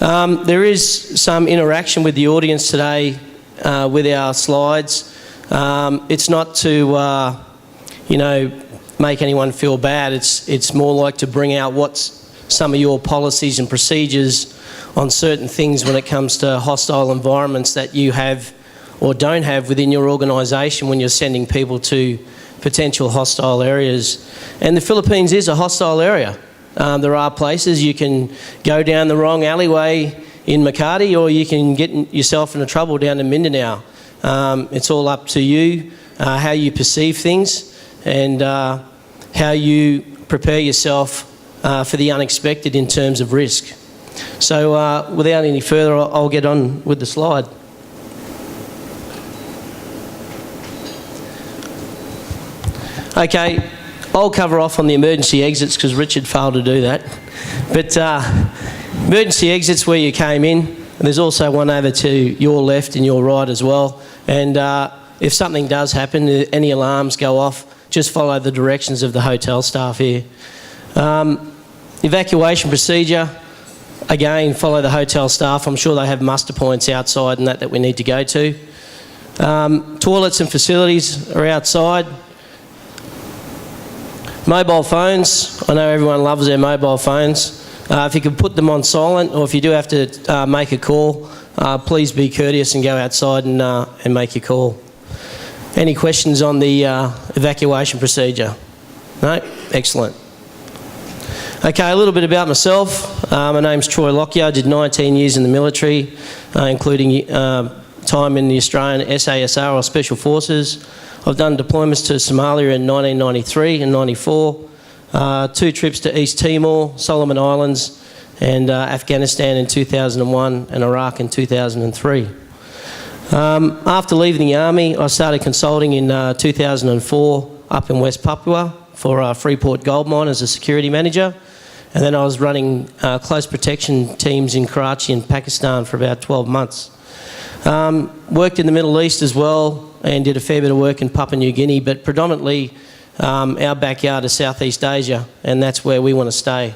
There is some interaction with the audience today with our slides. It's not to, make anyone feel bad. It's more like to bring out what's some of your policies and procedures on certain things when it comes to hostile environments that you have or don't have within your organisation when you're sending people to potential hostile areas. And the Philippines is a hostile area. There are places you can go down the wrong alleyway in Makati, or you can get yourself into trouble down in Mindanao. It's all up to you, how you perceive things and how you prepare yourself for the unexpected in terms of risk. So without any further, I'll get on with the slide. Okay, I'll cover off on the emergency exits because Richard failed to do that. But emergency exits where you came in, and there's also one over to your left and your right as well. And if something does happen, any alarms go off, just follow the directions of the hotel staff here. Evacuation procedure, again, follow the hotel staff. I'm sure they have muster points outside and that we need to go to. Toilets and facilities are outside. Mobile phones, I know everyone loves their mobile phones. If you could put them on silent, or if you do have to make a call, please be courteous and go outside and make your call. Any questions on the evacuation procedure? No? Excellent. Okay, a little bit about myself. My name's Troy Lockyer. I did 19 years in the military, including time in the Australian SASR or Special Forces. I've done deployments to Somalia in 1993 and 94, 2 trips to East Timor, Solomon Islands, and Afghanistan in 2001 and Iraq in 2003. After leaving the Army, I started consulting in 2004 up in West Papua for Freeport Gold Mine as a security manager. And then I was running close protection teams in Karachi and Pakistan for about 12 months. Worked in the Middle East as well and did a fair bit of work in Papua New Guinea, but predominantly our backyard is Southeast Asia, and that's where we want to stay.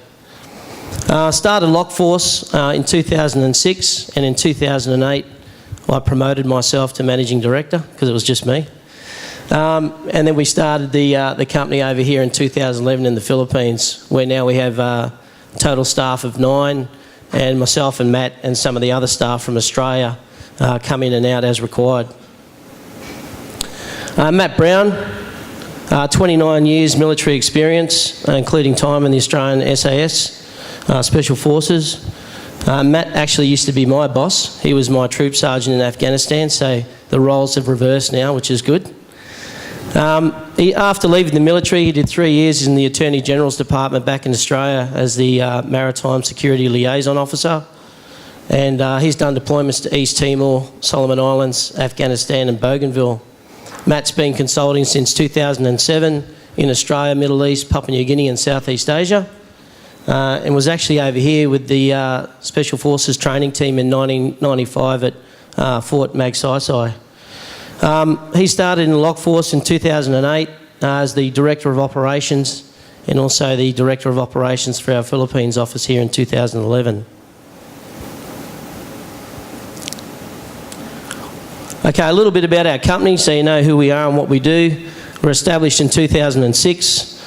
Started Lockforce in 2006, and in 2008 I promoted myself to Managing Director because it was just me. And then we started the company over here in 2011 in the Philippines, where now we have a total staff of 9, and myself and Matt and some of the other staff from Australia come in and out as required. Matt Brown, 29 years military experience, including time in the Australian SAS, Special Forces. Matt actually used to be my boss. He was my troop sergeant in Afghanistan, so the roles have reversed now, which is good. After leaving the military, he did 3 years in the Attorney General's Department back in Australia as the Maritime Security Liaison Officer. And he's done deployments to East Timor, Solomon Islands, Afghanistan and Bougainville. Matt's been consulting since 2007 in Australia, Middle East, Papua New Guinea and Southeast Asia. And was actually over here with the Special Forces training team in 1995 at Fort Magsaysay. He started in the Lockforce in 2008 as the Director of Operations and also the Director of Operations for our Philippines office here in 2011. Okay, a little bit about our company so you know who we are and what we do. We're established in 2006,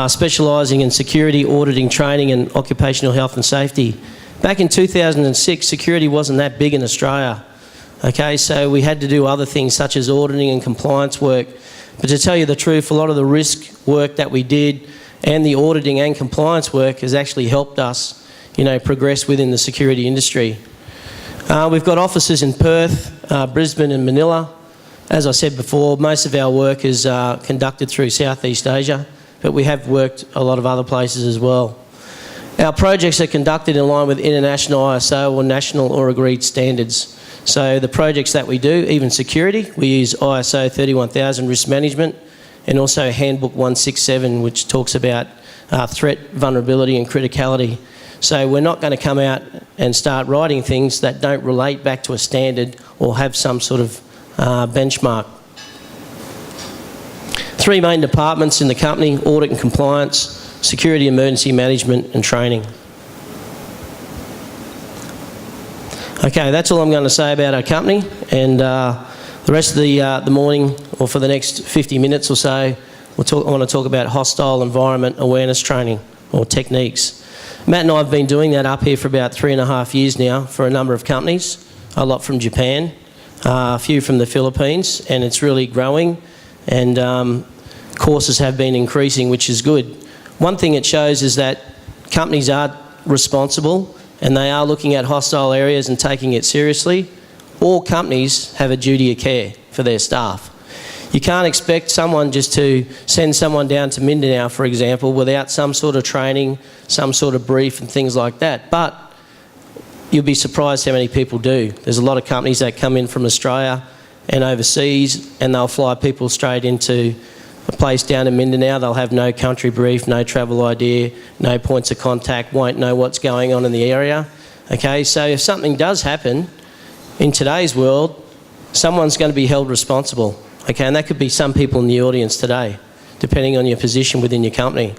specialising in security, auditing, training and occupational health and safety. Back in 2006, security wasn't that big in Australia. Okay, so we had to do other things such as auditing and compliance work. But to tell you the truth, a lot of the risk work that we did and the auditing and compliance work has actually helped us, progress within the security industry. We've got offices in Perth, Brisbane and Manila. As I said before, most of our work is conducted through Southeast Asia, but we have worked a lot of other places as well. Our projects are conducted in line with international ISO or national or agreed standards. So the projects that we do, even security, we use ISO 31000 risk management and also Handbook 167, which talks about threat, vulnerability and criticality. So we're not going to come out and start writing things that don't relate back to a standard or have some sort of benchmark. 3 main departments in the company: audit and compliance, security, emergency management and training. Okay, that's all I'm going to say about our company, and the rest of the morning, or for the next 50 minutes or so, I want to talk about hostile environment awareness training, or techniques. Matt and I have been doing that up here for about 3.5 years now for a number of companies, a lot from Japan, a few from the Philippines, and it's really growing, and courses have been increasing, which is good. One thing it shows is that companies are responsible and they are looking at hostile areas and taking it seriously. All companies have a duty of care for their staff. You can't expect someone just to send someone down to Mindanao, for example, without some sort of training, some sort of brief and things like that. But you'll be surprised how many people do. There's a lot of companies that come in from Australia and overseas, and they'll fly people straight into a place down in Mindanao. They'll have no country brief, no travel idea, no points of contact, won't know what's going on in the area. Okay, so if something does happen in today's world, someone's going to be held responsible. Okay, and that could be some people in the audience today, depending on your position within your company.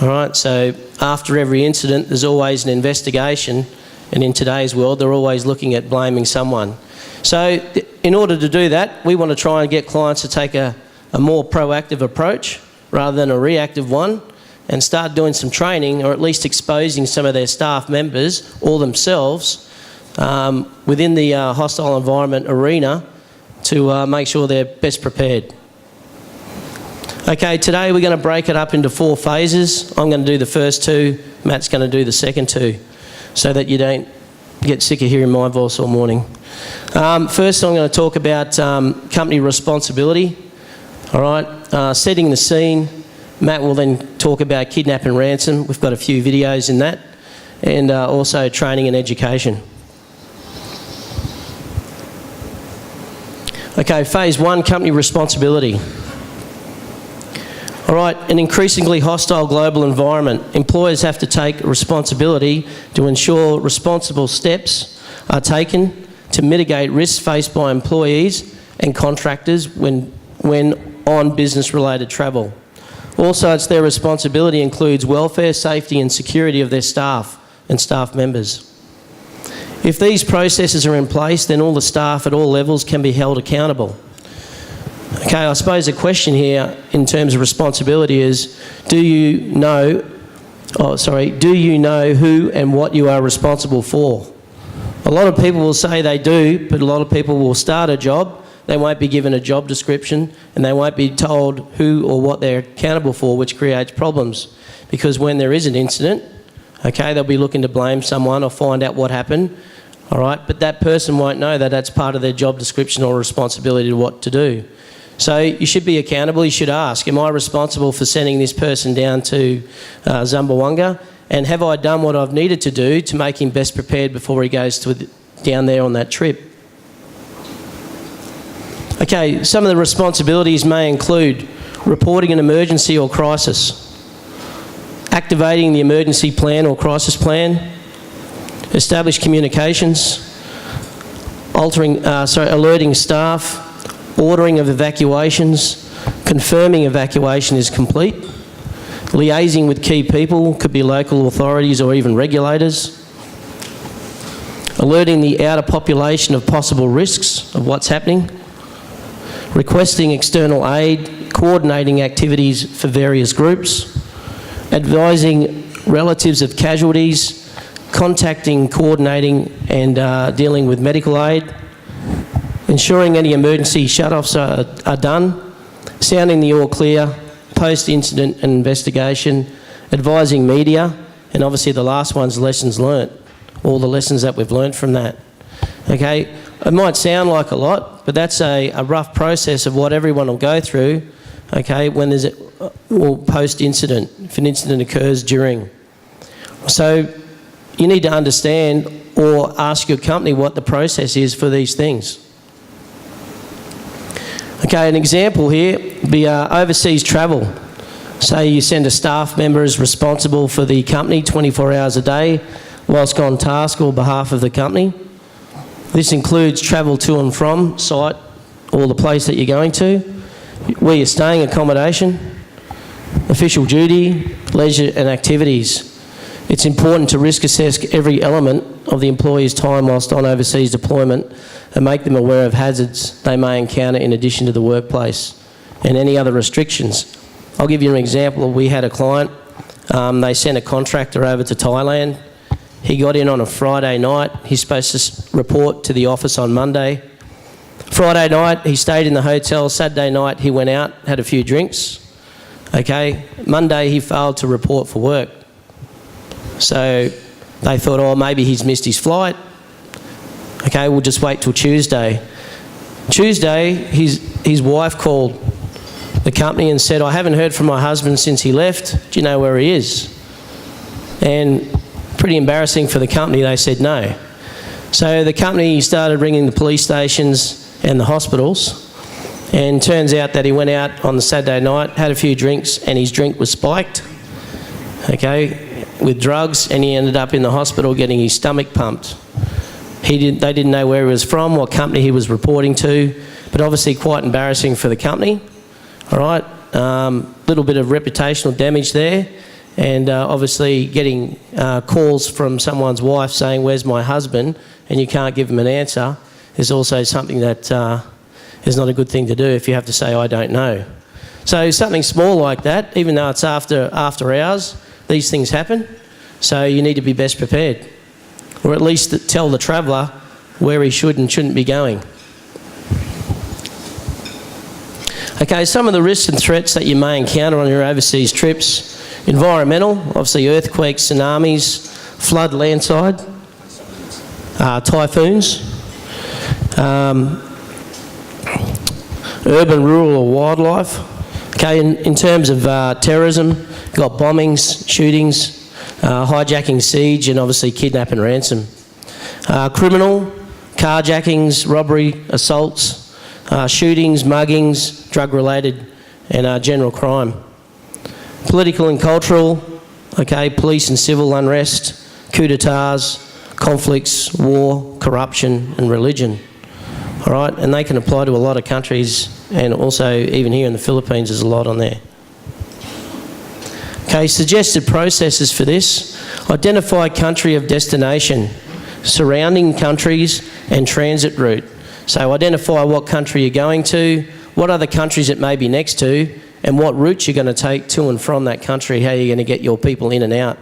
All right, so after every incident, there's always an investigation, and in today's world, they're always looking at blaming someone. So in order to do that, we want to try and get clients to take a more proactive approach rather than a reactive one, and start doing some training, or at least exposing some of their staff members or themselves within the hostile environment arena to make sure they're best prepared. Okay, today we're going to break it up into 4 phases. I'm going to do the first 2, Matt's going to do the second 2, so that you don't get sick of hearing my voice all morning. First, I'm going to talk about company responsibility. All right, setting the scene. Matt will then talk about Kidnap and Ransom. We've got a few videos in that, and also training and education. Okay, phase 1, company responsibility. All right, an increasingly hostile global environment. Employers have to take responsibility to ensure responsible steps are taken to mitigate risks faced by employees and contractors when on business-related travel. Also, it's their responsibility includes welfare, safety and security of their staff and staff members. If these processes are in place, then all the staff at all levels can be held accountable. Okay, I suppose the question here in terms of responsibility is, do you know who and what you are responsible for? A lot of people will say they do, but a lot of people will start a job, they won't be given a job description, and they won't be told who or what they're accountable for, which creates problems. Because when there is an incident, okay, they'll be looking to blame someone or find out what happened, all right, but that person won't know that that's part of their job description or responsibility to what to do. So you should be accountable. You should ask, am I responsible for sending this person down to Zamboanga? And have I done what I've needed to do to make him best prepared before he goes down there on that trip? Okay, some of the responsibilities may include reporting an emergency or crisis, activating the emergency plan or crisis plan, establish communications, alerting staff, ordering of evacuations, confirming evacuation is complete, liaising with key people, could be local authorities or even regulators, alerting the outer population of possible risks of what's happening, requesting external aid, coordinating activities for various groups, advising relatives of casualties, contacting, coordinating and dealing with medical aid, ensuring any emergency shut-offs are done, sounding the all clear, post-incident and investigation, advising media, and obviously the last one's lessons learnt, all the lessons that we've learnt from that. Okay, it might sound like a lot, but that's a rough process of what everyone will go through, okay, when there's post-incident, if an incident occurs during. So you need to understand or ask your company what the process is for these things. Okay, an example here would be overseas travel. Say you send a staff member as responsible for the company 24 hours a day whilst on task on behalf of the company. This includes travel to and from site or the place that you're going to, where you're staying, accommodation, official duty, leisure and activities. It's important to risk assess every element of the employee's time whilst on overseas deployment and make them aware of hazards they may encounter in addition to the workplace and any other restrictions. I'll give you an example. We had a client, they sent a contractor over to Thailand. He got in on a Friday night. He's supposed to report to the office on Monday. Friday night, he stayed in the hotel. Saturday night, he went out, had a few drinks. Okay, Monday, he failed to report for work. So they thought, oh, maybe he's missed his flight. Okay, we'll just wait till Tuesday. Tuesday, his wife called the company and said, I haven't heard from my husband since he left. Do you know where he is? And pretty embarrassing for the company, they said no. So the company started ringing the police stations and the hospitals, and turns out that he went out on the Saturday night, had a few drinks, and his drink was spiked, okay, with drugs, and he ended up in the hospital getting his stomach pumped. They didn't know where he was from, what company he was reporting to, but obviously quite embarrassing for the company. All right, little bit of reputational damage there, and obviously getting calls from someone's wife saying, where's my husband, and you can't give them an answer is also something that is not a good thing to do if you have to say, I don't know. So something small like that, even though it's after hours, these things happen, so you need to be best prepared, or at least tell the traveller where he should and shouldn't be going. Okay, some of the risks and threats that you may encounter on your overseas trips. Environmental, obviously earthquakes, tsunamis, flood, landslide, typhoons, urban, rural or wildlife. Okay, in terms of terrorism, you've got bombings, shootings, hijacking, siege, and obviously kidnap and ransom. Criminal, carjackings, robbery, assaults, shootings, muggings, drug-related, and general crime. Political and cultural, okay, police and civil unrest, coup d'etats, conflicts, war, corruption, and religion. All right, and they can apply to a lot of countries, and also even here in the Philippines there's a lot on there. Okay, suggested processes for this. Identify country of destination, surrounding countries, and transit route. So identify what country you're going to, what other countries it may be next to, and what route you're going to take to and from that country, how you're going to get your people in and out.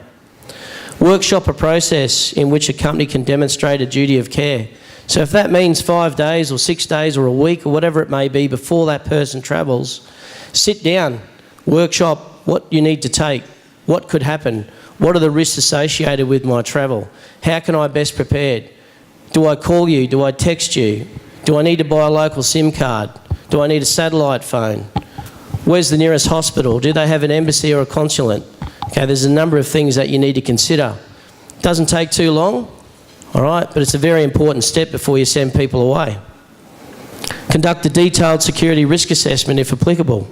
Workshop a process in which a company can demonstrate a duty of care. So if that means 5 days or 6 days or a week or whatever it may be before that person travels, sit down, workshop what you need to take, what could happen, what are the risks associated with my travel, how can I best prepare? Do I call you? Do I text you? Do I need to buy a local SIM card? Do I need a satellite phone? Where's the nearest hospital? Do they have an embassy or a consulate? Okay, there's a number of things that you need to consider. It doesn't take too long, all right, but it's a very important step before you send people away. Conduct a detailed security risk assessment if applicable.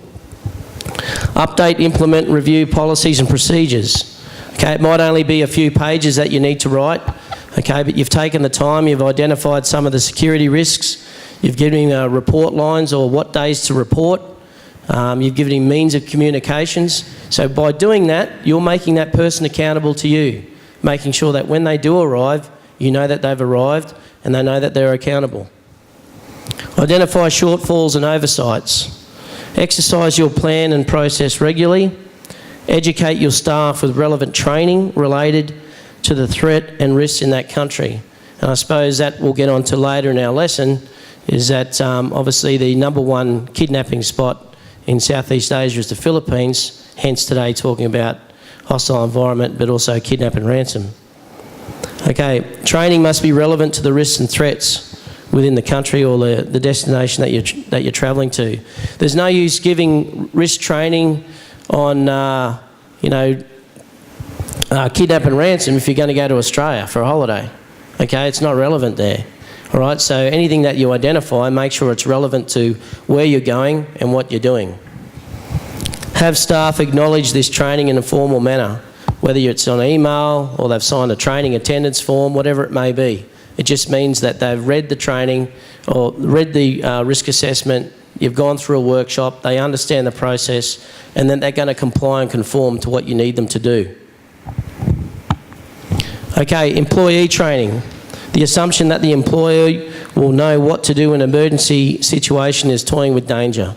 Update, implement, and review policies and procedures. Okay, it might only be a few pages that you need to write, okay, but you've taken the time, you've identified some of the security risks, you've given him report lines or what days to report, you've given him means of communications. So by doing that, you're making that person accountable to you, making sure that when they do arrive, you know that they've arrived and they know that they're accountable. Identify shortfalls and oversights. Exercise your plan and process regularly. Educate your staff with relevant training related to the threat and risks in that country. And I suppose that we'll get on to later in our lesson, is that obviously the #1 kidnapping spot in Southeast Asia is the Philippines, hence today talking about hostile environment, but also kidnap and ransom. Okay, training must be relevant to the risks and threats within the country or the destination that you're travelling to. There's no use giving risk training on, kidnap and ransom if you're going to go to Australia for a holiday. Okay, it's not relevant there. All right, so anything that you identify, make sure it's relevant to where you're going and what you're doing. Have staff acknowledge this training in a formal manner, whether it's on email or they've signed a training attendance form, whatever it may be. It just means that they've read the training or read the risk assessment, you've gone through a workshop, they understand the process, and then they're going to comply and conform to what you need them to do. Okay, employee training. The assumption that the employee will know what to do in an emergency situation is toying with danger.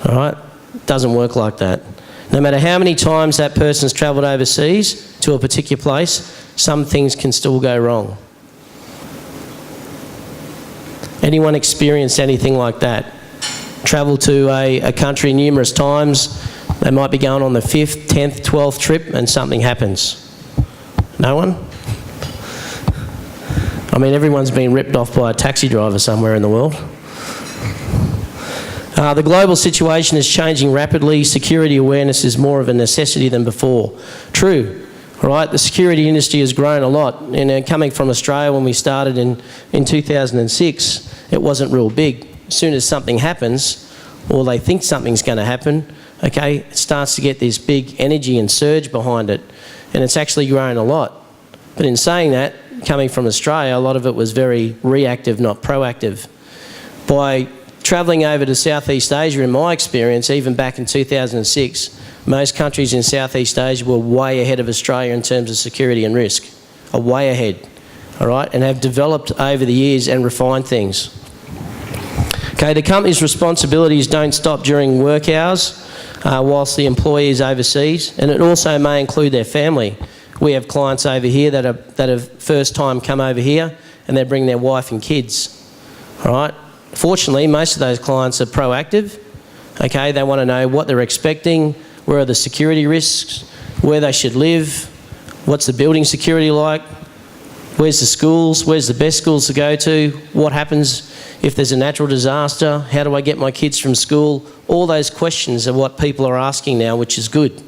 All right? Doesn't work like that. No matter how many times that person's travelled overseas to a particular place, some things can still go wrong. Anyone experienced anything like that? Travel to a country numerous times, they might be going on the 5th, 10th, 12th trip and something happens. No one? I mean, everyone's been ripped off by a taxi driver somewhere in the world. The global situation is changing rapidly. Security awareness is more of a necessity than before. True, right? The security industry has grown a lot. And coming from Australia when we started in 2006, it wasn't real big. As soon as something happens, or they think something's going to happen, okay, it starts to get this big energy and surge behind it. And it's actually grown a lot. But in saying that, coming from Australia, a lot of it was very reactive, not proactive. By travelling over to Southeast Asia, in my experience, even back in 2006, most countries in Southeast Asia were way ahead of Australia in terms of security and risk. Are way ahead, all right, and have developed over the years and refined things. Okay, the company's responsibilities don't stop during work hours whilst the employee is overseas, and it also may include their family. We have clients over here that have first time come over here and they bring their wife and kids, all right? Fortunately, most of those clients are proactive, okay? They want to know what they're expecting, where are the security risks, where they should live, what's the building security like, where's the schools, where's the best schools to go to, what happens if there's a natural disaster, how do I get my kids from school? All those questions are what people are asking now, which is good,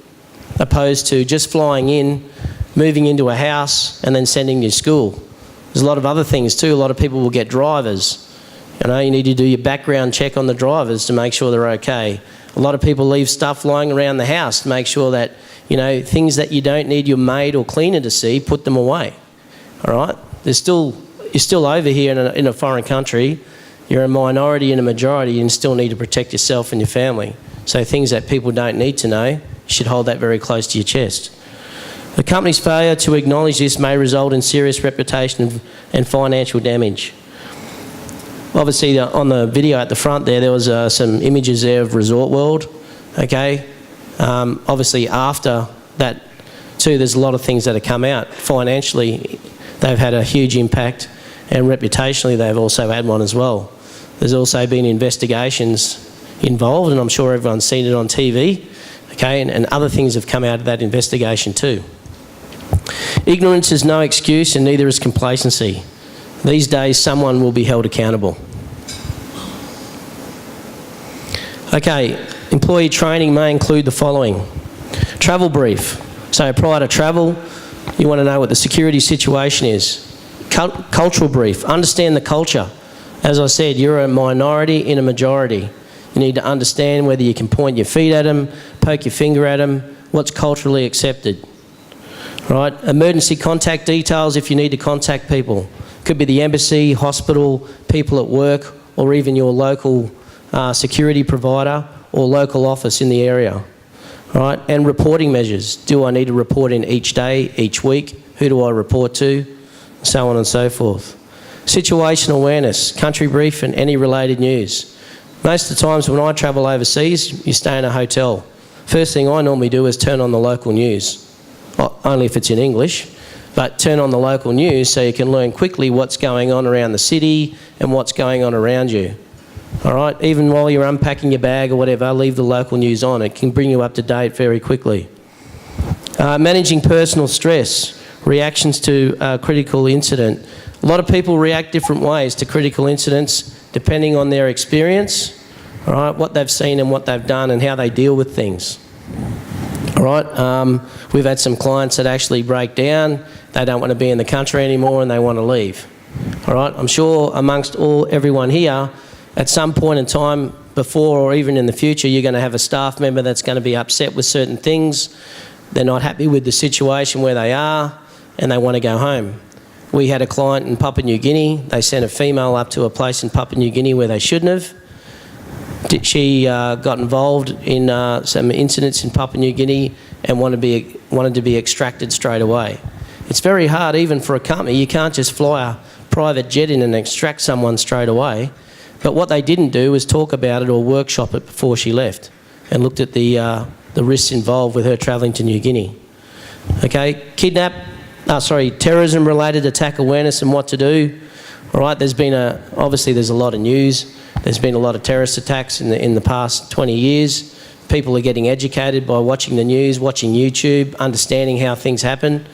opposed to just flying in, moving into a house and then sending you to school. There's a lot of other things too. A lot of people will get drivers. You know, you need to do your background check on the drivers to make sure they're okay. A lot of people leave stuff lying around the house to make sure that, you know, things that you don't need your maid or cleaner to see, put them away. All right? You're still over here in a foreign country. You're a minority and a majority and still need to protect yourself and your family. So things that people don't need to know, you should hold that very close to your chest. The company's failure to acknowledge this may result in serious reputation and financial damage. Obviously, on the video at the front there was some images there of Resort World, okay? Obviously, after that too, there's a lot of things that have come out. Financially, they've had a huge impact, and reputationally, they've also had one as well. There's also been investigations involved, and I'm sure everyone's seen it on TV, okay? And other things have come out of that investigation too. Ignorance is no excuse and neither is complacency. These days, someone will be held accountable. Okay, employee training may include the following. Travel brief. So prior to travel, you want to know what the security situation is. Cultural brief. Understand the culture. As I said, you're a minority in a majority. You need to understand whether you can point your feet at them, poke your finger at them, what's culturally accepted. Right? Emergency contact details if you need to contact people. Could be the embassy, hospital, people at work, or even your local security provider or local office in the area. Right? And reporting measures. Do I need to report in each day, each week? Who do I report to? So on and so forth. Situational awareness, country brief and any related news. Most of the times when I travel overseas, you stay in a hotel. First thing I normally do is turn on the local news. Only if it's in English, but turn on the local news so you can learn quickly what's going on around the city and what's going on around you. All right, even while you're unpacking your bag or whatever, leave the local news on. It can bring you up to date very quickly. Managing personal stress, reactions to a critical incident. A lot of people react different ways to critical incidents depending on their experience, all right, what they've seen and what they've done and how they deal with things. All right, we've had some clients that actually break down, they don't want to be in the country anymore and they want to leave. All right, I'm sure amongst everyone here, at some point in time before or even in the future, you're going to have a staff member that's going to be upset with certain things. They're not happy with the situation where they are and they want to go home. We had a client in Papua New Guinea. They sent a female up to a place in Papua New Guinea where they shouldn't have. She got involved in some incidents in Papua New Guinea and wanted to be extracted straight away. It's very hard even for a company. You can't just fly a private jet in and extract someone straight away. But what they didn't do was talk about it or workshop it before she left and looked at the risks involved with her travelling to New Guinea. Okay, terrorism-related attack awareness and what to do. All right, obviously there's a lot of news. There's been a lot of terrorist attacks in the past 20 years. People are getting educated by watching the news, watching YouTube, understanding how things happen.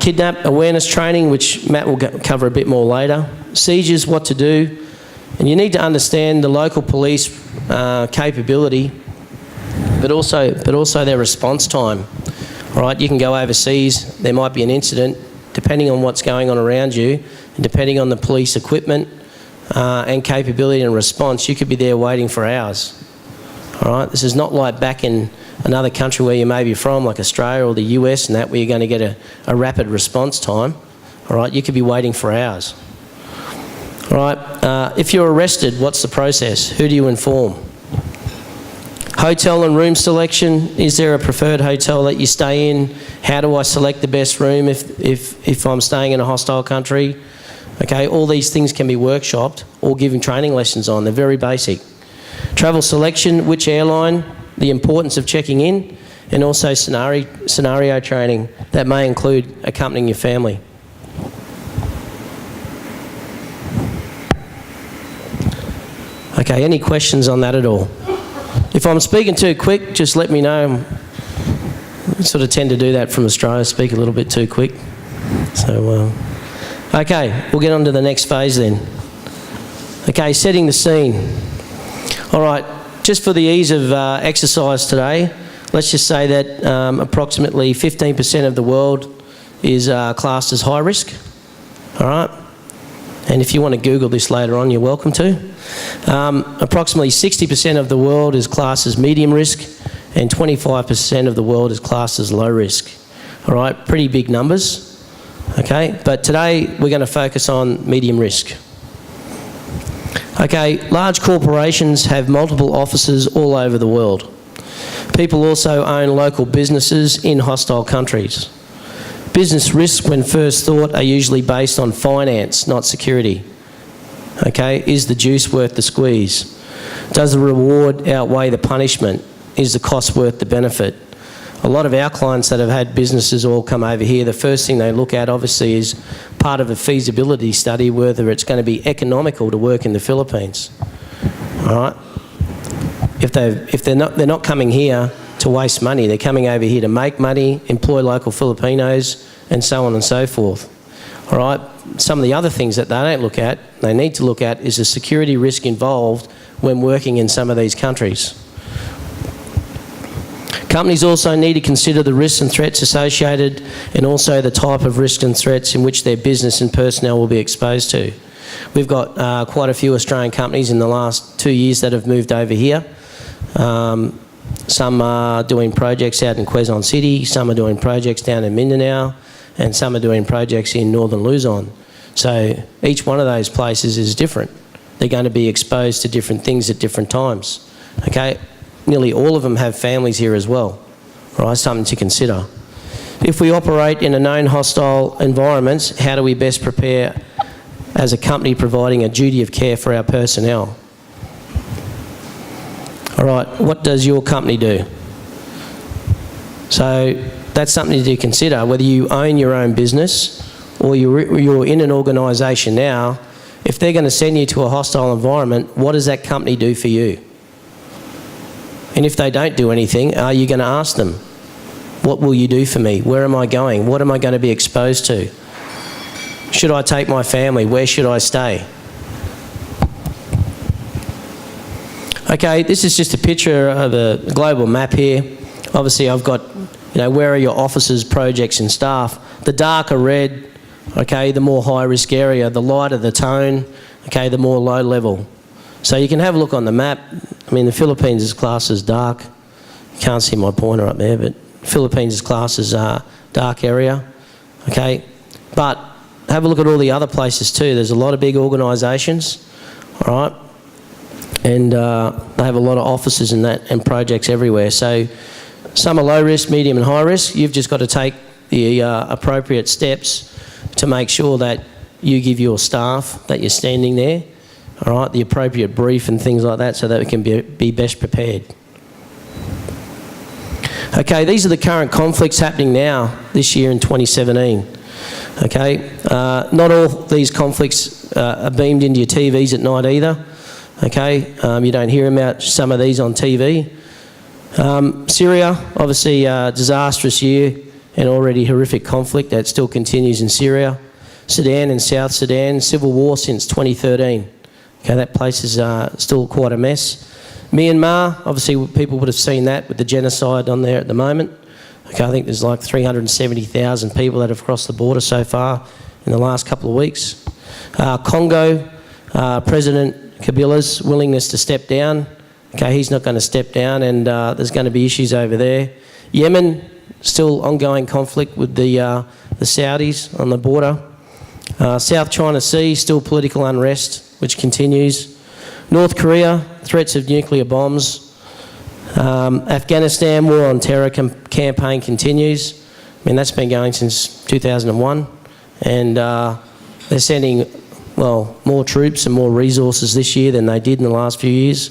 Kidnap awareness training, which Matt will cover a bit more later. Seizures, what to do. And you need to understand the local police capability, but also their response time. All right, you can go overseas, there might be an incident, depending on what's going on around you, and depending on the police equipment and capability and response, you could be there waiting for hours. All right, this is not like back in another country where you may be from, like Australia or the US and that, where you're going to get a rapid response time. All right, you could be waiting for hours. All right, if you're arrested, what's the process? Who do you inform? Hotel and room selection. Is there a preferred hotel that you stay in? How do I select the best room if I'm staying in a hostile country? Okay, all these things can be workshopped or given training lessons on. They're very basic. Travel selection, which airline, the importance of checking in, and also scenario training that may include accompanying your family. Okay, any questions on that at all? If I'm speaking too quick, just let me know. I sort of tend to do that from Australia, speak a little bit too quick. So, okay, we'll get on to the next phase then. Okay, setting the scene. All right, just for the ease of exercise today, let's just say that approximately 15% of the world is classed as high risk. All right? And if you want to Google this later on, you're welcome to. Approximately 60% of the world is classed as medium risk, and 25% of the world is classed as low risk. All right, pretty big numbers. Okay, but today we're going to focus on medium risk. Okay, large corporations have multiple offices all over the world. People also own local businesses in hostile countries. Business risks, when first thought, are usually based on finance, not security. Okay, is the juice worth the squeeze? Does the reward outweigh the punishment? Is the cost worth the benefit? A lot of our clients that have had businesses all come over here, the first thing they look at obviously is part of a feasibility study whether it's going to be economical to work in the Philippines. All right? If they're not coming here to waste money, they're coming over here to make money, employ local Filipinos, and so on and so forth. All right? Some of the other things that they don't look at, they need to look at, is the security risk involved when working in some of these countries. Companies also need to consider the risks and threats associated, and also the type of risks and threats in which their business and personnel will be exposed to. We've got quite a few Australian companies in the last 2 years that have moved over here. Some are doing projects out in Quezon City, some are doing projects down in Mindanao, and some are doing projects in northern Luzon. So each one of those places is different. They're going to be exposed to different things at different times. Okay, nearly all of them have families here as well. Right, something to consider. If we operate in a known hostile environments, how do we best prepare as a company providing a duty of care for our personnel? All right, what does your company do? So that's something to consider, whether you own your own business or you're in an organisation now. If they're going to send you to a hostile environment, what does that company do for you? And if they don't do anything, are you going to ask them, what will you do for me? Where am I going? What am I going to be exposed to? Should I take my family? Where should I stay? Okay, this is just a picture of a global map here. Obviously I've got, where are your offices, projects and staff. The darker red, okay, the more high risk area. The lighter the tone, okay, the more low level. So you can have a look on the map. I mean, the Philippines is classed as dark. You can't see my pointer up there, but Philippines is classed as dark area, okay? But have a look at all the other places too. There's a lot of big organisations, all right? And they have a lot of offices and projects everywhere. So some are low risk, medium and high risk. You've just got to take the appropriate steps to make sure that you give your staff that you're standing there, all right, the appropriate brief and things like that so that we can be best prepared. Okay, these are the current conflicts happening now this year in 2017. Okay, not all these conflicts are beamed into your TVs at night either. Okay, you don't hear about some of these on TV. Syria, obviously a disastrous year and already horrific conflict that still continues in Syria. Sudan and South Sudan, civil war since 2013. Okay, that place is still quite a mess. Myanmar, obviously people would have seen that with the genocide on there at the moment. Okay, I think there's like 370,000 people that have crossed the border so far in the last couple of weeks. Congo, President Kabila's willingness to step down. Okay, he's not going to step down, and there's going to be issues over there. Yemen, still ongoing conflict with the Saudis on the border. South China Sea, still political unrest, which continues. North Korea, threats of nuclear bombs. Afghanistan War on Terror campaign continues. I mean, that's been going since 2001. And they're sending, well, more troops and more resources this year than they did in the last few years.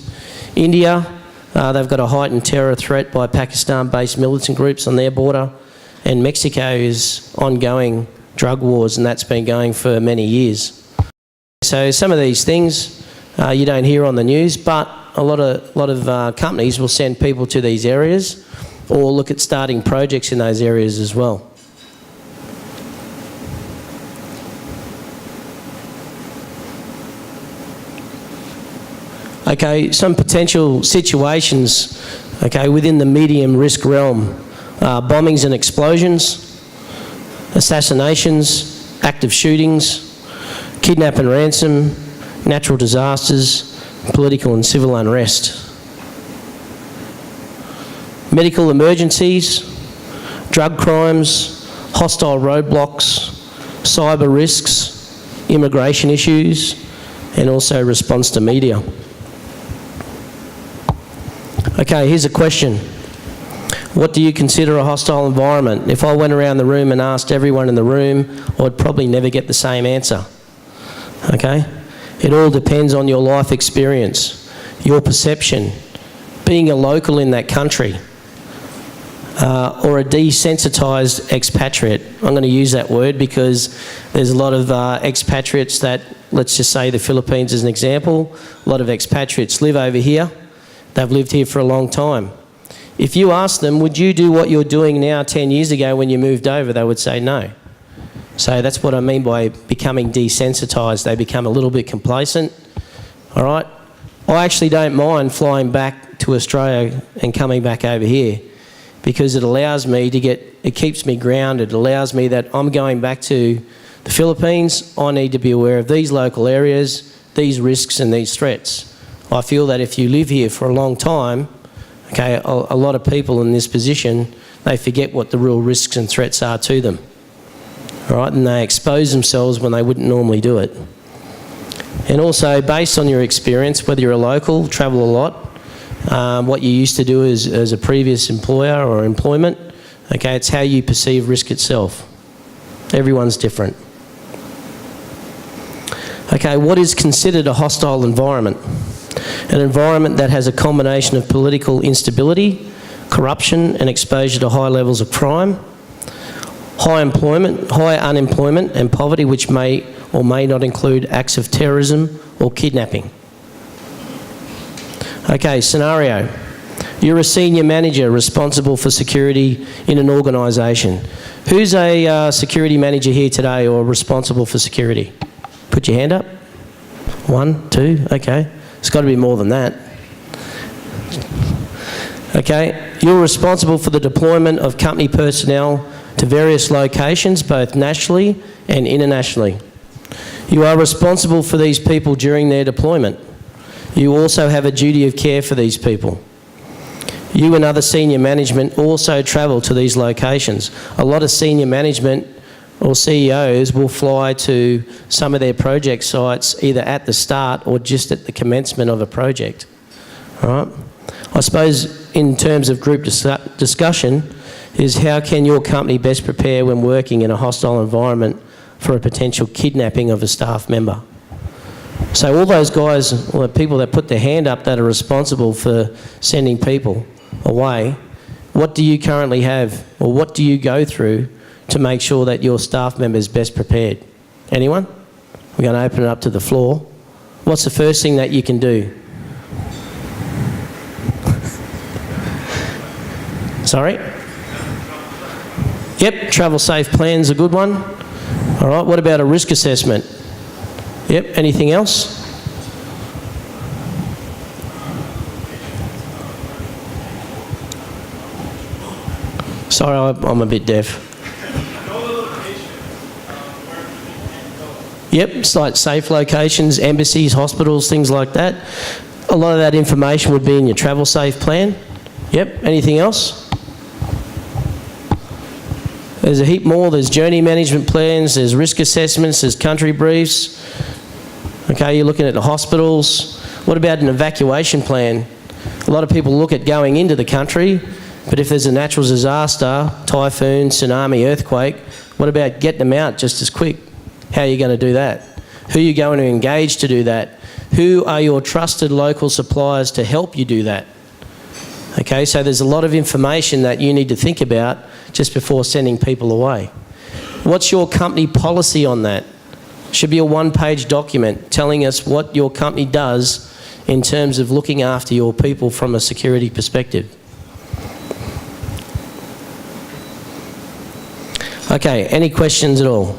India, they've got a heightened terror threat by Pakistan-based militant groups on their border. And Mexico is ongoing drug wars, and that's been going for many years. So some of these things you don't hear on the news, but a lot of companies will send people to these areas or look at starting projects in those areas as well. Okay, some potential situations, okay, within the medium risk realm. Bombings and explosions, assassinations, active shootings, kidnap and ransom, natural disasters, political and civil unrest. Medical emergencies, drug crimes, hostile roadblocks, cyber risks, immigration issues, and also response to media. Okay, here's a question. What do you consider a hostile environment? If I went around the room and asked everyone in the room, I'd probably never get the same answer. Okay? It all depends on your life experience, your perception, being a local in that country, or a desensitised expatriate. I'm going to use that word because there's a lot of expatriates that, let's just say the Philippines as an example, a lot of expatriates live over here. They've lived here for a long time. If you ask them, would you do what you're doing now 10 years ago when you moved over, they would say no. So that's what I mean by becoming desensitised. They become a little bit complacent, all right? I actually don't mind flying back to Australia and coming back over here because it allows me to it keeps me grounded. It allows me that I'm going back to the Philippines. I need to be aware of these local areas, these risks and these threats. I feel that if you live here for a long time, okay, a lot of people in this position, they forget what the real risks and threats are to them. All right, and they expose themselves when they wouldn't normally do it. And also, based on your experience, whether you're a local, travel a lot, what you used to do as a previous employer or employment, okay, it's how you perceive risk itself. Everyone's different. Okay, what is considered a hostile environment? An environment that has a combination of political instability, corruption and exposure to high levels of crime, high unemployment and poverty, which may or may not include acts of terrorism or kidnapping. Okay, scenario. You're a senior manager responsible for security in an organisation. Who's a security manager here today or responsible for security? Put your hand up. 1, 2, okay. It's got to be more than that. Okay, you're responsible for the deployment of company personnel to various locations, both nationally and internationally. You are responsible for these people during their deployment. You also have a duty of care for these people. You and other senior management also travel to these locations. A lot of senior management or CEOs will fly to some of their project sites either at the start or just at the commencement of a project. All right? I suppose in terms of group discussion is how can your company best prepare when working in a hostile environment for a potential kidnapping of a staff member? So all those guys, or people that put their hand up that are responsible for sending people away, what do you currently have, or what do you go through to make sure that your staff member is best prepared? Anyone? We're going to open it up to the floor. What's the first thing that you can do? Sorry? Yep, travel safe plan's a good one. All right, what about a risk assessment? Yep, anything else? Sorry, I'm a bit deaf. Yep, it's like safe locations, embassies, hospitals, things like that. A lot of that information would be in your travel safe plan. Yep, anything else? There's a heap more. There's journey management plans, there's risk assessments, there's country briefs. Okay, you're looking at the hospitals. What about an evacuation plan? A lot of people look at going into the country, but if there's a natural disaster, typhoon, tsunami, earthquake, what about getting them out just as quick? How are you going to do that? Who are you going to engage to do that? Who are your trusted local suppliers to help you do that? Okay, so there's a lot of information that you need to think about just before sending people away. What's your company policy on that? Should be a one-page document telling us what your company does in terms of looking after your people from a security perspective. Okay, any questions at all?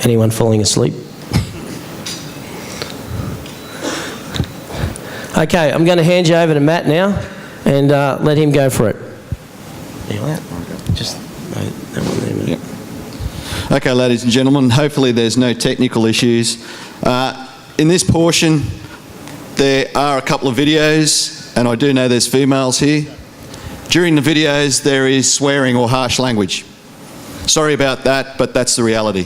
Anyone falling asleep? Okay, I'm going to hand you over to Matt now and let him go for it. Just that one there. Yep. Okay, ladies and gentlemen, hopefully there's no technical issues. In this portion, there are a couple of videos, and I do know there's females here. During the videos, there is swearing or harsh language. Sorry about that, but that's the reality.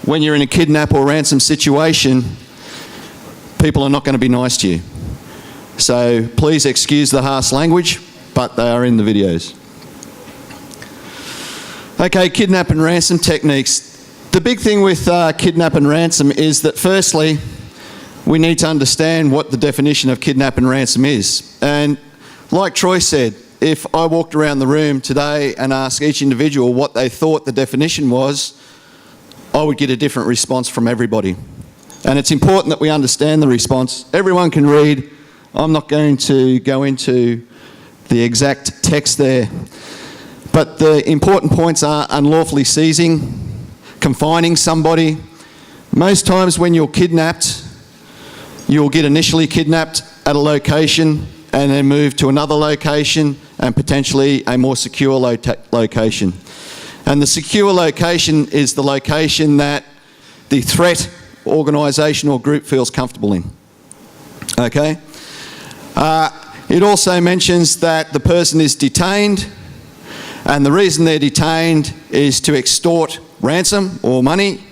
When you're in a kidnap or ransom situation, people are not going to be nice to you. So please excuse the harsh language, but they are in the videos. Okay, kidnap and ransom techniques. The big thing with kidnap and ransom is that firstly, we need to understand what the definition of kidnap and ransom is. And like Troy said, if I walked around the room today and asked each individual what they thought the definition was, I would get a different response from everybody. And it's important that we understand the response. Everyone can read. I'm not going to go into the exact text there. But the important points are unlawfully seizing, confining somebody. Most times when you're kidnapped, you'll get initially kidnapped at a location and then move to another location and potentially a more secure location. And the secure location is the location that the threat organisation or group feels comfortable in. Okay? It also mentions that the person is detained, and the reason they're detained is to extort ransom or money,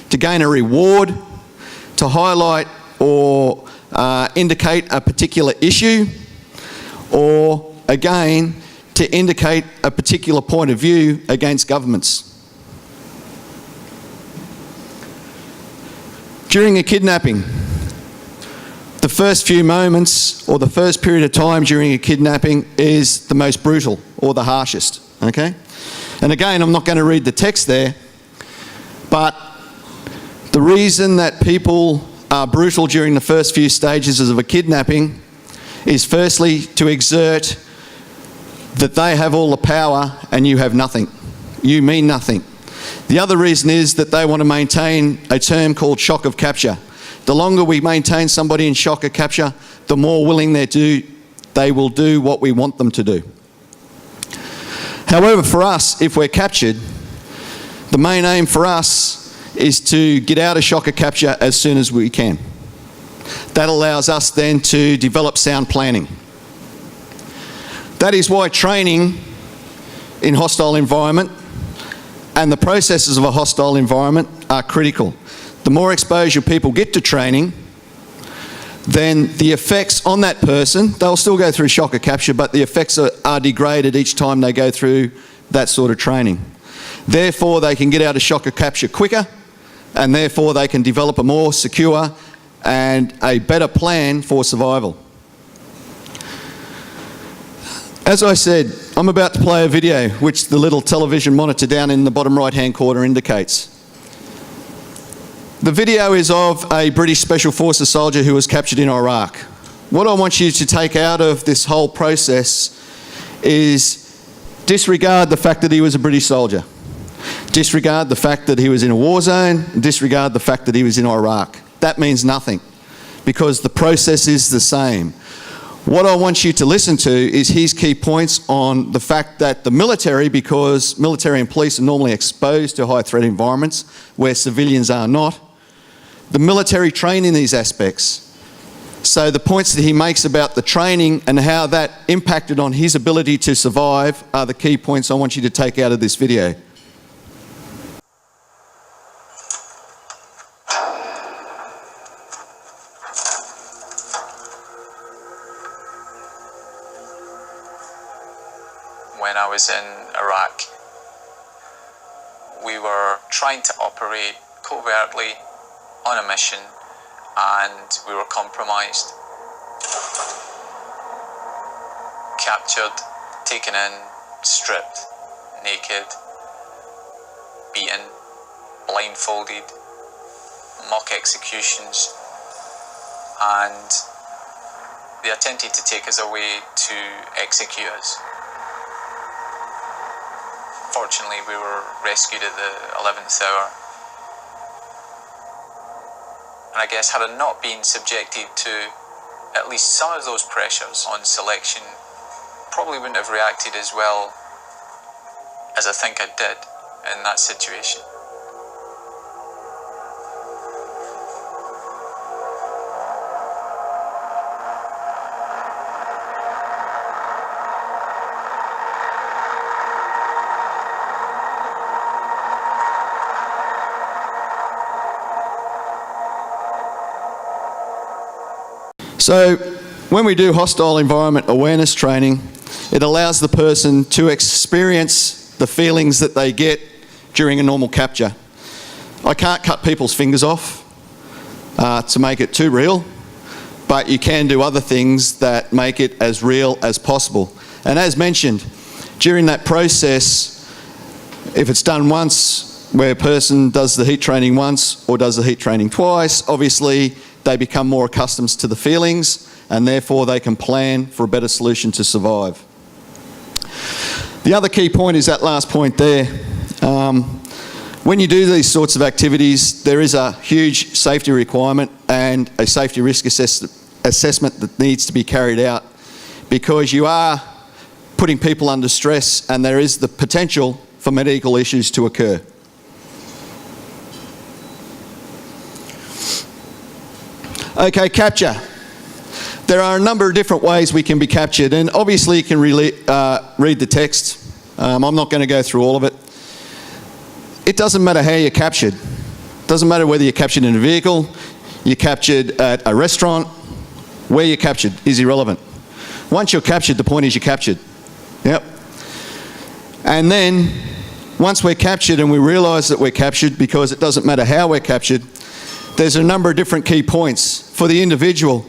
to gain a reward, to highlight or indicate a particular issue, or again, to indicate a particular point of view against governments. During a kidnapping, the first few moments or the first period of time during a kidnapping is the most brutal or the harshest, okay? And again, I'm not going to read the text there, but the reason that people are brutal during the first few stages of a kidnapping is firstly to exert that they have all the power and you have nothing. You mean nothing. The other reason is that they want to maintain a term called shock of capture. The longer we maintain somebody in shock of capture, the more willing they will do what we want them to do. However, for us, if we're captured, the main aim for us is to get out of shock of capture as soon as we can. That allows us then to develop sound planning. That is why training in hostile environment and the processes of a hostile environment are critical. the more exposure people get to training, then the effects on that person, they'll still go through shock or capture, but the effects are degraded each time they go through that sort of training. Therefore, they can get out of shock or capture quicker, and therefore they can develop a more secure and a better plan for survival. As I said, I'm about to play a video which the little television monitor down in the bottom right-hand corner indicates. The video is of a British Special Forces soldier who was captured in Iraq. What I want you to take out of this whole process is disregard the fact that he was a British soldier. Disregard the fact that he was in a war zone. Disregard the fact that he was in Iraq. That means nothing, because the process is the same. What I want you to listen to is his key points on the fact that the military, because military and police are normally exposed to high threat environments where civilians are not, the military train in these aspects. So the points that he makes about the training and how that impacted on his ability to survive are the key points I want you to take out of this video. When I was in Iraq, we were trying to operate covertly on a mission, and we were compromised. Captured, taken in, stripped, naked, beaten, blindfolded, mock executions, and they attempted to take us away to execute us. Fortunately, we were rescued at the 11th hour. And I guess had I not been subjected to at least some of those pressures on selection, probably wouldn't have reacted as well as I think I did in that situation. So when we do hostile environment awareness training, it allows the person to experience the feelings that they get during a normal capture. I can't cut people's fingers off to make it too real, but you can do other things that make it as real as possible. And as mentioned, during that process, if it's done once, where a person does the heat training once or does the heat training twice, obviously they become more accustomed to the feelings, and therefore they can plan for a better solution to survive. The other key point is that last point there. When you do these sorts of activities, there is a huge safety requirement and a safety risk assessment that needs to be carried out, because you are putting people under stress and there is the potential for medical issues to occur. Okay, capture. There are a number of different ways we can be captured, and obviously you can read the text. I'm not going to go through all of it. It doesn't matter how you're captured. It doesn't matter whether you're captured in a vehicle, you're captured at a restaurant, where you're captured is irrelevant. Once you're captured, the point is you're captured. Yep. And then, once we're captured and we realise that we're captured, because it doesn't matter how we're captured, there's a number of different key points. For the individual,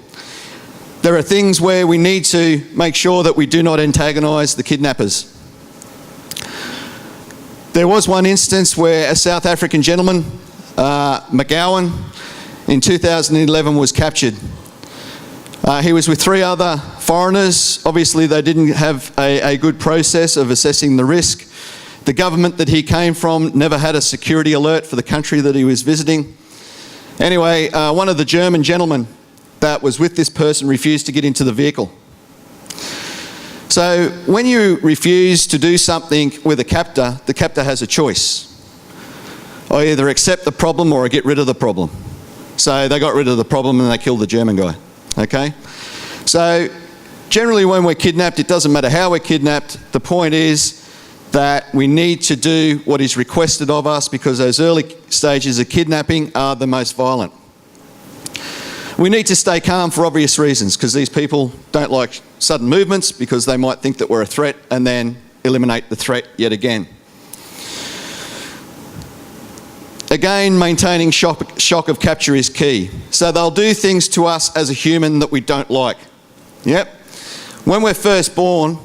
there are things where we need to make sure that we do not antagonise the kidnappers. There was one instance where a South African gentleman, McGowan, in 2011 was captured. He was with 3 other foreigners. Obviously they didn't have a good process of assessing the risk. The government that he came from never had a security alert for the country that he was visiting. Anyway, one of the German gentlemen that was with this person refused to get into the vehicle. So when you refuse to do something with a captor, the captor has a choice. I either accept the problem or I get rid of the problem. So they got rid of the problem and they killed the German guy. Okay? So generally when we're kidnapped, it doesn't matter how we're kidnapped, the point is that we need to do what is requested of us because those early stages of kidnapping are the most violent. We need to stay calm for obvious reasons because these people don't like sudden movements because they might think that we're a threat and then eliminate the threat yet again. Again, maintaining shock of capture is key. So they'll do things to us as a human that we don't like. Yep. When we're first born,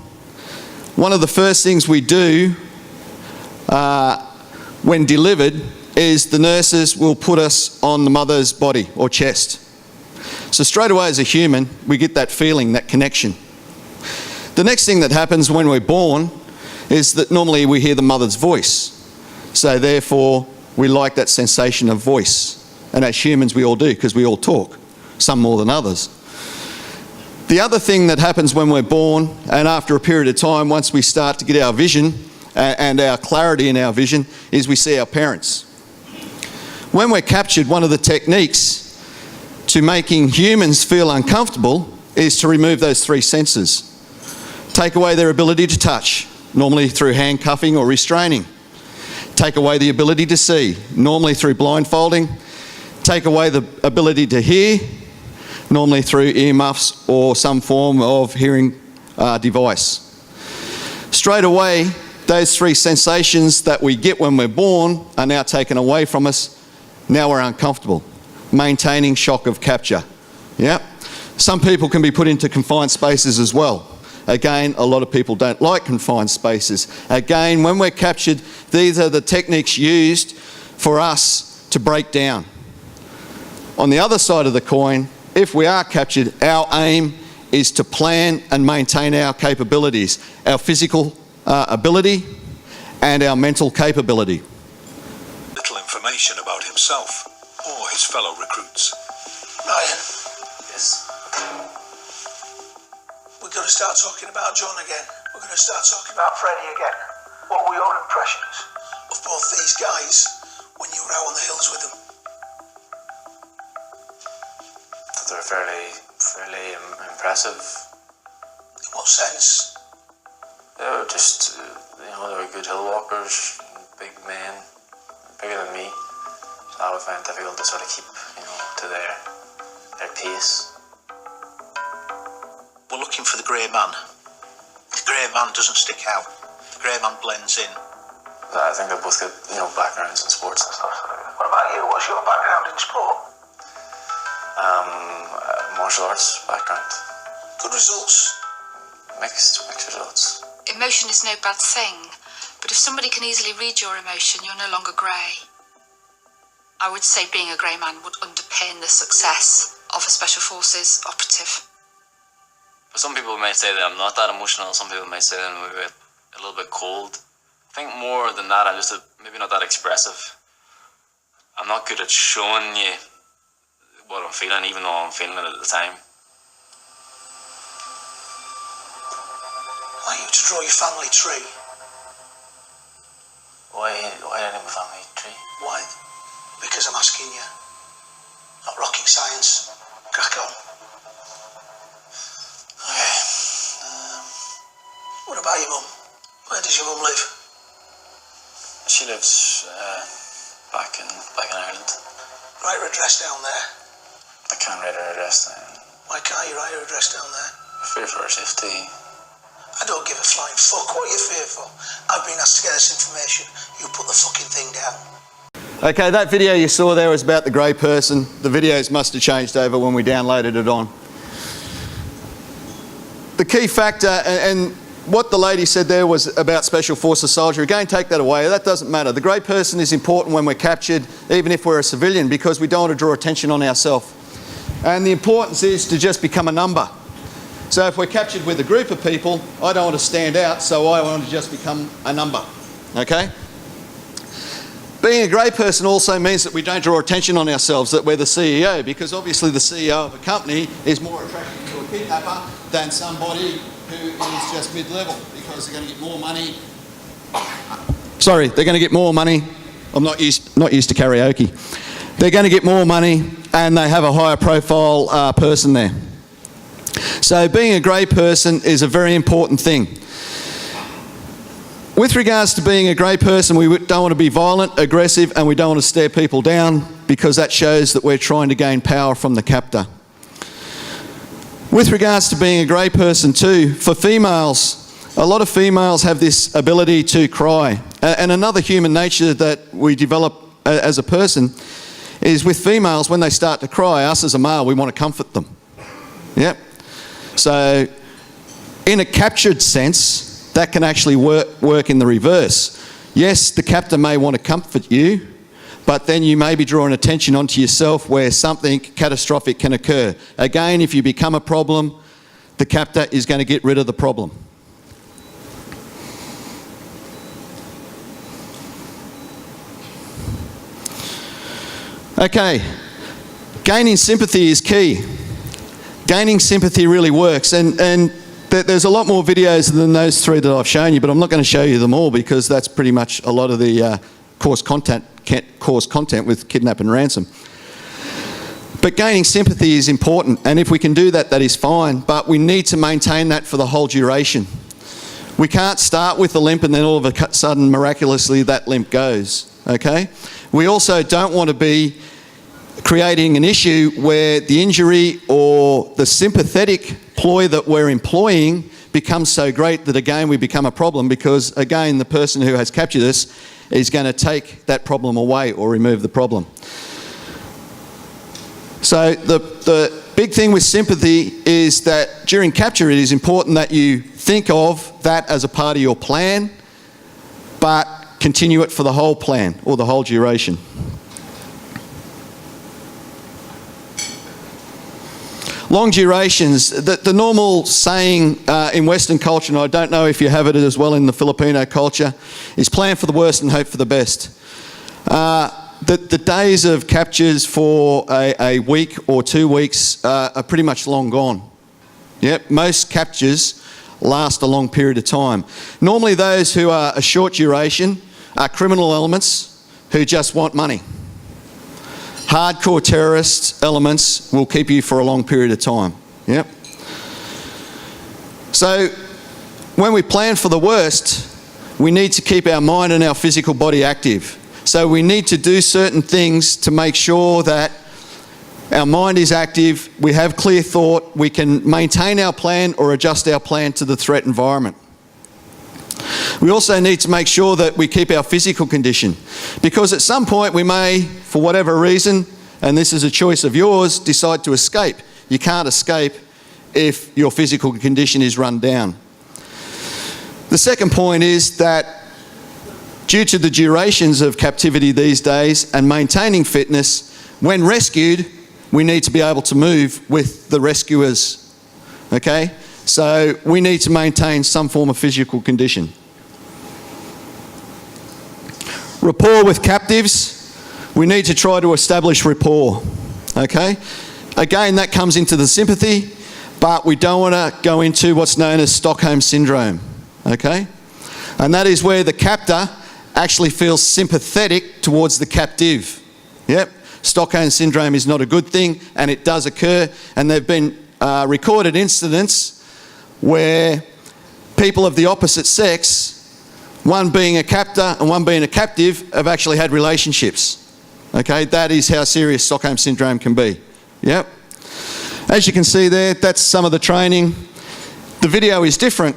one of the first things we do when delivered is the nurses will put us on the mother's body or chest. So straight away as a human, we get that feeling, that connection. The next thing that happens when we're born is that normally we hear the mother's voice. So therefore, we like that sensation of voice. And as humans, we all do, because we all talk, some more than others. The other thing that happens when we're born, and after a period of time, once we start to get our vision and our clarity in our vision, is we see our parents. When we're captured, one of the techniques to making humans feel uncomfortable is to remove those three senses. Take away their ability to touch, normally through handcuffing or restraining. Take away the ability to see, normally through blindfolding. Take away the ability to hear, normally through earmuffs or some form of hearing device. Straight away, those three sensations that we get when we're born are now taken away from us. Now we're uncomfortable. Maintaining shock of capture. Yeah. Some people can be put into confined spaces as well. Again, a lot of people don't like confined spaces. Again, when we're captured, these are the techniques used for us to break down. On the other side of the coin, if we are captured, our aim is to plan and maintain our capabilities, our physical ability and our mental capability. Little information about himself or his fellow recruits. Ryan, Yes. we're going to start talking about John again. We're going to start talking about Freddie again. What were your impressions of both these guys when you were out on the hills with them? They're fairly impressive. In what sense? They were just, they were good hill walkers, big men, bigger than me. So I would find it difficult to sort of keep, to their pace. We're looking for the grey man. The grey man doesn't stick out. The grey man blends in. I think they've both got, backgrounds in sports and stuff. What about you? What's your background in sport? Martial arts background. Good results. Mixed results. Emotion is no bad thing, but if somebody can easily read your emotion, you're no longer grey. I would say being a grey man would underpin the success of a Special Forces operative. But some people may say that I'm not that emotional, some people may say that I'm maybe a little bit cold. I think more than that, I'm just maybe not that expressive. I'm not good at showing you what I'm feeling, even though I'm feeling it at the time. I'd like you to draw your family tree. Why do I name a family tree? Why? Because I'm asking you. Not rocket science. Crack on. Okay. What about your mum? Where does your mum live? She lives back in Ireland. Write her address down there. I can't write her address down. Why can't you write her address down there? I fear for her safety. I don't give a flying fuck what you fear for. I've been asked to get this information. You put the fucking thing down. Okay, that video you saw there was about the grey person. The videos must have changed over when we downloaded it on. The key factor, and what the lady said there was about Special Forces soldier, again, take that away. That doesn't matter. The grey person is important when we're captured, even if we're a civilian, because we don't want to draw attention on ourselves. And the importance is to just become a number. So if we're captured with a group of people, I don't want to stand out, so I want to just become a number. Okay? Being a grey person also means that we don't draw attention on ourselves, that we're the CEO, because obviously the CEO of a company is more attractive to a kidnapper than somebody who is just mid-level, because they're going to get more money. Sorry, they're going to get more money. I'm not used to karaoke. They're going to get more money and they have a higher profile person there. So being a grey person is a very important thing. With regards to being a grey person, we don't want to be violent, aggressive, and we don't want to stare people down, because that shows that we're trying to gain power from the captor. With regards to being a grey person too, for females, a lot of females have this ability to cry. And another human nature that we develop as a person is with females, when they start to cry, us as a male, we want to comfort them. Yep. So in a captured sense, that can actually work in the reverse. Yes, the captor may want to comfort you, but then you may be drawing attention onto yourself where something catastrophic can occur. Again, if you become a problem, the captor is going to get rid of the problem. Okay, gaining sympathy is key. Gaining sympathy really works, and there's a lot more videos than those three that I've shown you, but I'm not going to show you them all because that's pretty much a lot of the course content with Kidnap and Ransom. But gaining sympathy is important, and if we can do that, that is fine, but we need to maintain that for the whole duration. We can't start with a limp and then all of a sudden, miraculously, that limp goes, okay? We also don't want to be creating an issue where the injury or the sympathetic ploy that we're employing becomes so great that again we become a problem, because again the person who has captured us is going to take that problem away or remove the problem. So the big thing with sympathy is that during capture it is important that you think of that as a part of your plan, but continue it for the whole plan or the whole duration. Long durations, the normal saying in Western culture, and I don't know if you have it as well in the Filipino culture, is plan for the worst and hope for the best. The days of captures for a week or 2 weeks are pretty much long gone. Yep, most captures last a long period of time. Normally those who are a short duration are criminal elements who just want money. Hardcore terrorist elements will keep you for a long period of time. Yep. So when we plan for the worst, we need to keep our mind and our physical body active. So we need to do certain things to make sure that our mind is active, we have clear thought, we can maintain our plan or adjust our plan to the threat environment. We also need to make sure that we keep our physical condition, because at some point we may, for whatever reason, and this is a choice of yours, decide to escape. You can't escape if your physical condition is run down. The second point is that due to the durations of captivity these days and maintaining fitness, when rescued, we need to be able to move with the rescuers, okay? So we need to maintain some form of physical condition. Rapport with captives, we need to try to establish rapport, okay? Again, that comes into the sympathy, but we don't want to go into what's known as Stockholm Syndrome, okay? And that is where the captor actually feels sympathetic towards the captive. Yep, Stockholm Syndrome is not a good thing, and it does occur, and there have been recorded incidents where people of the opposite sex, one being a captor and one being a captive, have actually had relationships. Okay, that is how serious Stockholm Syndrome can be. Yep. As you can see there, that's some of the training. The video is different,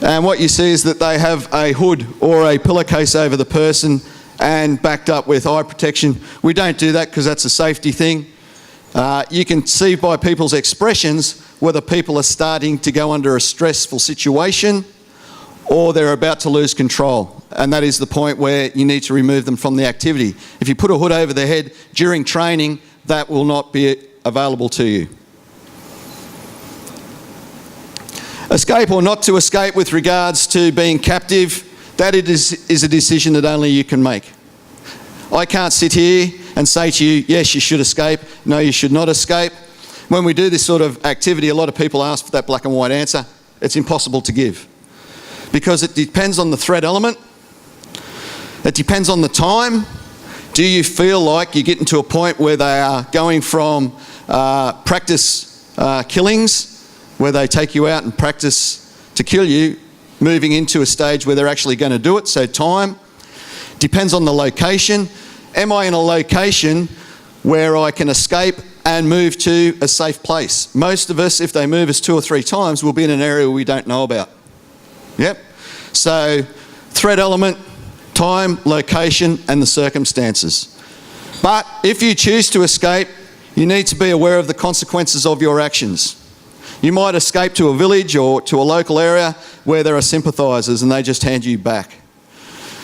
and what you see is that they have a hood or a pillowcase over the person and backed up with eye protection. We don't do that because that's a safety thing. You can see by people's expressions whether people are starting to go under a stressful situation or they're about to lose control. And that is the point where you need to remove them from the activity. If you put a hood over their head during training, that will not be available to you. Escape or not to escape with regards to being captive, that is a decision that only you can make. I can't sit here and say to you, yes, you should escape, no, you should not escape. When we do this sort of activity, a lot of people ask for that black and white answer. It's impossible to give, because it depends on the threat element. It depends on the time. Do you feel like you're getting to a point where they are going from practice killings, where they take you out and practice to kill you, moving into a stage where they're actually going to do it. So time depends on the location. Am I in a location where I can escape and move to a safe place? Most of us, if they move us 2 or 3 times, will be in an area we don't know about. Yep. So threat element, time, location, and the circumstances. But if you choose to escape, you need to be aware of the consequences of your actions. You might escape to a village or to a local area where there are sympathisers and they just hand you back.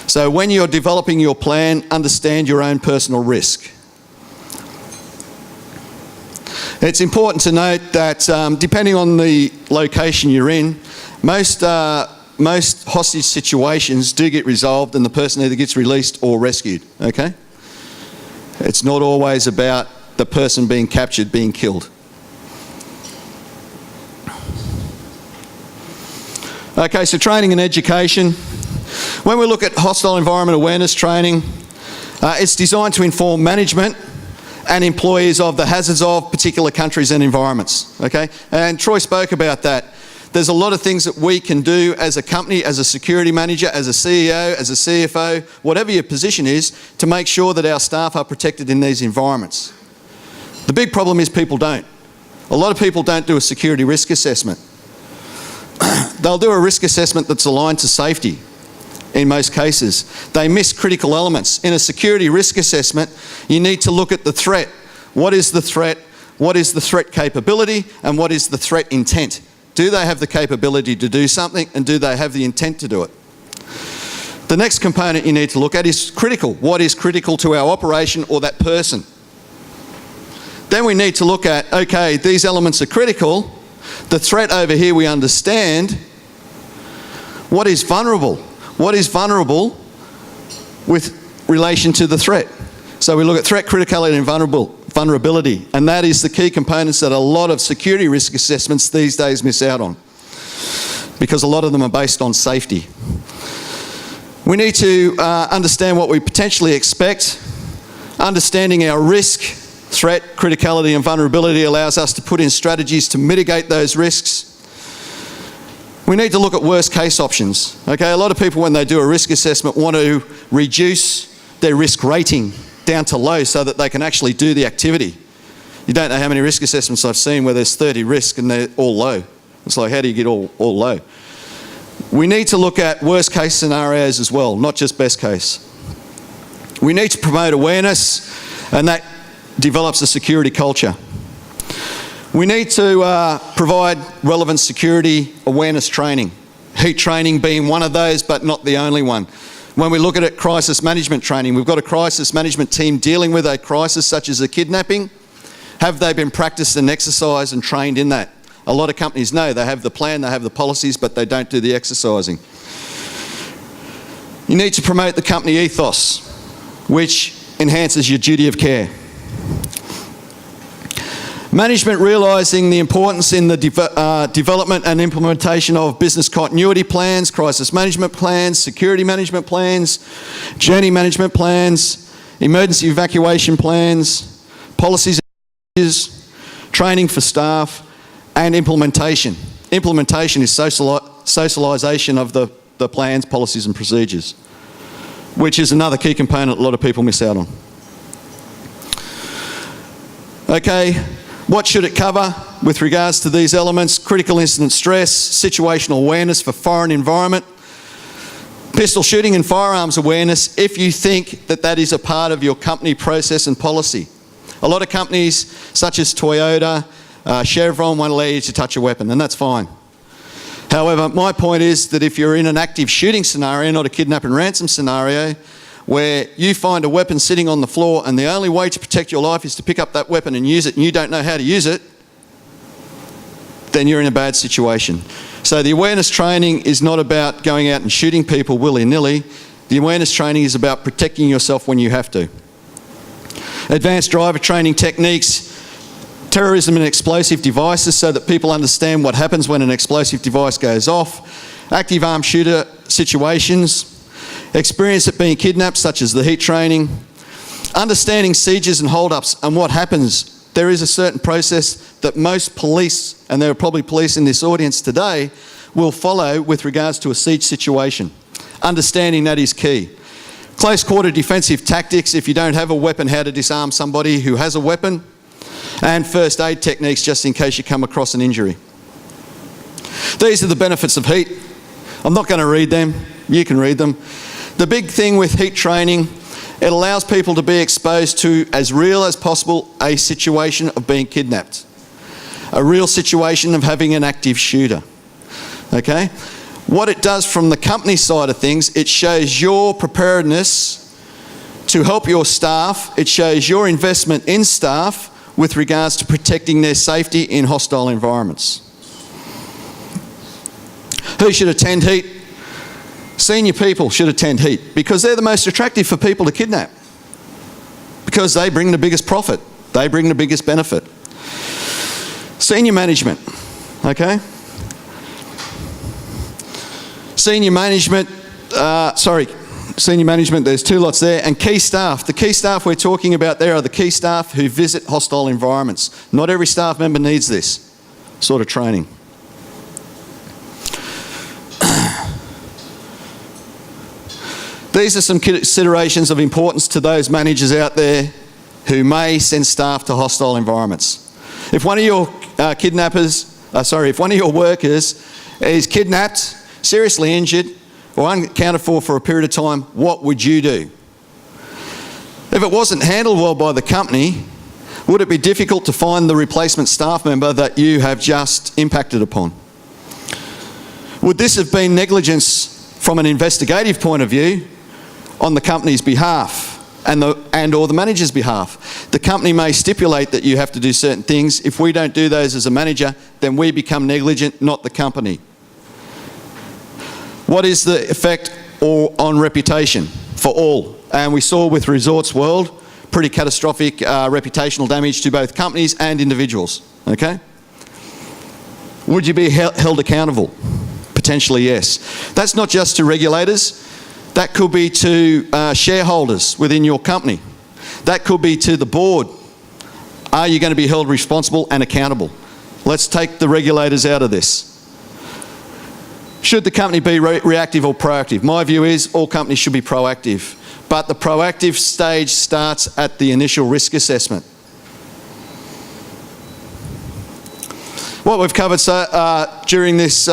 So when you're developing your plan, understand your own personal risk. It's important to note that depending on the location you're in, most hostage situations do get resolved and the person either gets released or rescued, okay? It's not always about the person being captured, being killed. Okay, so training and education. When we look at hostile environment awareness training, it's designed to inform management and employees of the hazards of particular countries and environments, okay? And Troy spoke about that. There's a lot of things that we can do as a company, as a security manager, as a CEO, as a CFO, whatever your position is, to make sure that our staff are protected in these environments. The big problem is people don't. A lot of people don't do a security risk assessment. They'll do a risk assessment that's aligned to safety in most cases. They miss critical elements. In a security risk assessment, you need to look at the threat. What is the threat? What is the threat capability? And what is the threat intent? Do they have the capability to do something, and do they have the intent to do it? The next component you need to look at is critical. What is critical to our operation or that person? Then we need to look at, okay, these elements are critical. The threat over here we understand. What is vulnerable? What is vulnerable with relation to the threat? So we look at threat, criticality and vulnerability, and that is the key components that a lot of security risk assessments these days miss out on, because a lot of them are based on safety. We need to understand what we potentially expect. Understanding our risk, threat, criticality and vulnerability allows us to put in strategies to mitigate those risks. We need to look at worst case options. Okay, a lot of people when they do a risk assessment want to reduce their risk rating down to low so that they can actually do the activity. You don't know how many risk assessments I've seen where there's 30 risks and they're all low. It's like, how do you get all low? We need to look at worst case scenarios as well, not just best case. We need to promote awareness, and that develops a security culture. We need to provide relevant security awareness training. Heat training being one of those, but not the only one. When we look at it, crisis management training, we've got a crisis management team dealing with a crisis such as a kidnapping. Have they been practiced and exercised and trained in that? A lot of companies know they have the plan, they have the policies, but they don't do the exercising. You need to promote the company ethos, which enhances your duty of care. Management realising the importance in the development and implementation of business continuity plans, crisis management plans, security management plans, journey management plans, emergency evacuation plans, policies, training for staff, and implementation. Implementation is socialisation of the plans, policies and procedures, which is another key component a lot of people miss out on. Okay. What should it cover with regards to these elements? Critical incident stress, situational awareness for foreign environment, pistol shooting and firearms awareness if you think that that is a part of your company process and policy. A lot of companies such as Toyota, Chevron won't allow you to touch a weapon, and that's fine. However, my point is that if you're in an active shooting scenario, not a kidnap and ransom scenario, where you find a weapon sitting on the floor and the only way to protect your life is to pick up that weapon and use it, and you don't know how to use it, then you're in a bad situation. So the awareness training is not about going out and shooting people willy-nilly. The awareness training is about protecting yourself when you have to. Advanced driver training techniques, terrorism and explosive devices so that people understand what happens when an explosive device goes off, active armed shooter situations, experience at being kidnapped, such as the heat training, understanding sieges and hold-ups and what happens there is a certain process that most police, and there are probably police in this audience today, will follow with regards to a siege situation. Understanding that is key. Close quarter defensive tactics, if you don't have a weapon, how to disarm somebody who has a weapon, and first aid techniques just in case you come across an injury. These are the benefits of heat. I'm not going to read them, you can read them. The big thing with heat training, it allows people to be exposed to, as real as possible, a situation of being kidnapped. A real situation of having an active shooter. Okay? What it does from the company side of things, it shows your preparedness to help your staff. It shows your investment in staff with regards to protecting their safety in hostile environments. Who should attend heat? Senior people should attend heat because they're the most attractive for people to kidnap because they bring the biggest profit. They bring the biggest benefit. Senior management, okay? Senior management, there's two lots there, and key staff. The key staff we're talking about there are the key staff who visit hostile environments. Not every staff member needs this sort of training. These are some considerations of importance to those managers out there who may send staff to hostile environments. If one of your if one of your workers is kidnapped, seriously injured, or unaccounted for a period of time, what would you do? If it wasn't handled well by the company, would it be difficult to find the replacement staff member that you have just impacted upon? Would this have been negligence from an investigative point of view on the company's behalf and or the manager's behalf? The company may stipulate that you have to do certain things. If we don't do those as a manager, then we become negligent, not the company. What is the effect on reputation for all? And we saw with Resorts World, pretty catastrophic reputational damage to both companies and individuals, okay? Would you be held accountable? Potentially, yes. That's not just to regulators. That could be to shareholders within your company. That could be to the board. Are you going to be held responsible and accountable? Let's take the regulators out of this. Should the company be reactive or proactive? My view is all companies should be proactive, but the proactive stage starts at the initial risk assessment. What we've covered during this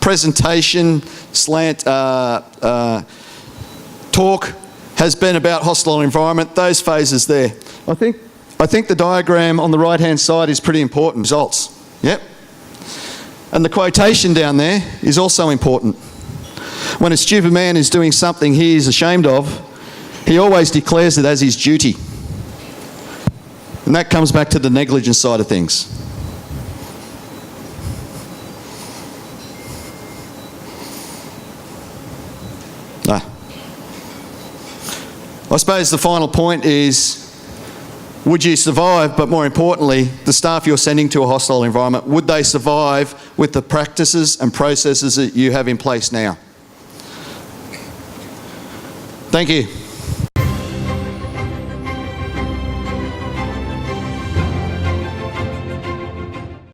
presentation talk has been about hostile environment, those phases there. I think the diagram on the right-hand side is pretty important. Results, yep. And the quotation down there is also important. When a stupid man is doing something he is ashamed of, he always declares it as his duty. And that comes back to the negligence side of things. I suppose the final point is, would you survive, but more importantly, the staff you're sending to a hostile environment, would they survive with the practices and processes that you have in place now? Thank you.